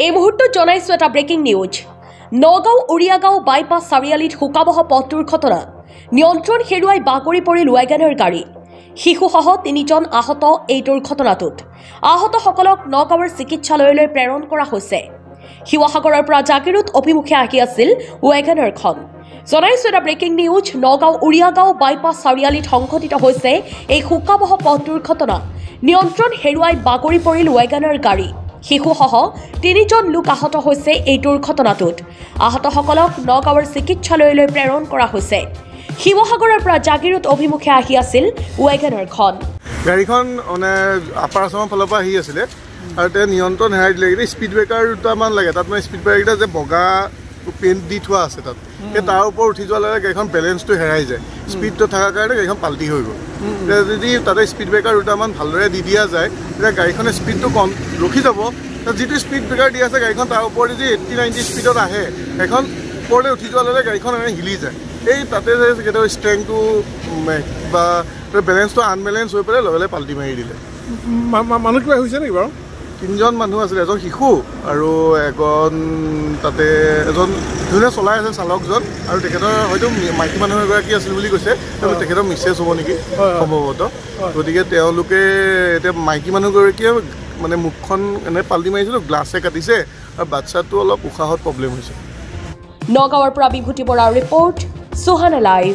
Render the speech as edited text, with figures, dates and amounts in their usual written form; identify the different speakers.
Speaker 1: এই মুহূৰ্তত জনাইছো এটা breaking news. Nagaon Uriagaon bypass চাৰিআলিত শোকাবহ পথ দুৰ্ঘটনা। নিয়ন্ত্ৰণ হেৰুৱাই বাগৰি পৰিল ৱেগনাৰ গাড়ী। শিশুসহ 3জন আহত এই দুৰ্ঘটনাটোত। আহতসকলক নগাঁৱৰ চিকিৎসালয়লৈ প্ৰেৰণ কৰা হৈছে। শিৱসাগৰৰ পৰা জাগিৰোড অভিমুখে আহি আছিল ৱেগনাৰখন। জনাইছো এটা breaking news. Nagaon Uriagaon bypass চাৰিআলিত সংঘটিত হৈছে এই শোকাবহ পথ দুৰ্ঘটনা। নিয়ন্ত্ৰণ হেৰুৱাই বাগৰি পৰিল ৱেগনাৰ গাড়ী। শিশুসহ 3জন লোক আহত হৈছে এই দুৰ্ঘটনাটোত। আহতসকলক নগাঁৱৰ চিকিৎসালয়লৈ প্ৰেৰণ কৰা হৈছে। শিৱসাগৰৰ পৰা জাগিৰোড অভিমুখে আহি আছিল ৱেগনাৰখন।
Speaker 2: গাড়ীখন মানে আপাৰ আছামৰ ফালৰ পৰা আহি আছিলে আৰু তেওঁ নিয়ন্ত্ৰণ হেৰাই দিলে। কিন্তু স্পীড ব্ৰেকাৰ দুটামান লাগে, তাত মানে স্পীড ব্ৰেকাৰকেইটা যে বগা পেইণ্ট দি থোৱা আছে তাত, সেই তাৰ ওপৰত উঠি যোৱাৰ লগে গাড়ীখন বেলেঞ্চটো হেৰাই যায়। স্পীডটো থকাৰ কাৰণে গাড়ীখন পাল্টি হৈ গ'ল। যদি তাতে স্পীড ব্ৰেকাৰ দুটামান ভালদৰে দি দিয়া যায় তেতিয়া গাড়ীখনে স্পীডটো কম ৰখি যাব। যিটো স্পীড ব্ৰেকাৰ দি আছে গাড়ীখন তাৰ ওপৰত যদি 80-90 স্পীডত আহে, এখন ওপৰলৈ উঠি যোৱাৰ লগে গাড়ীখন এনে হিলি যায়। এই তাতে যে কেতিয়াবা ষ্ট্ৰেংটো বা বেলেঞ্চটো আনবেলেঞ্চ হৈ পেলাই লগে লগে পাল্টি মাৰি দিলে।
Speaker 3: মানুহ কিবা হৈছে নেকি বাৰু?
Speaker 2: 3জন মানুহ আছিলে, এজন শিশু আৰু তাতে এজন যোনে চলাই আছে চালকজন, আৰু তেখেতৰ হয়তো মাইকী মানুহ এগৰাকী আছিল বুলি কৈছে। তেখেতৰ মিছেছ হ'ব নেকি সম্ভৱতঃ। গতিকে তেওঁলোকে এতিয়া মাইকী মানুহগৰাকীয়ে মানে মুখখন এনে পাল্টি মাৰিছিলোঁ, গ্লাছে কাটিছে আৰু বাচ্ছাটো অলপ উশাহত প্ৰব্লেম হৈছে।
Speaker 1: নগাঁৱৰ পৰা বিভূতি বৰাৰ ৰিপৰ্ট, সুহানা লাইভ।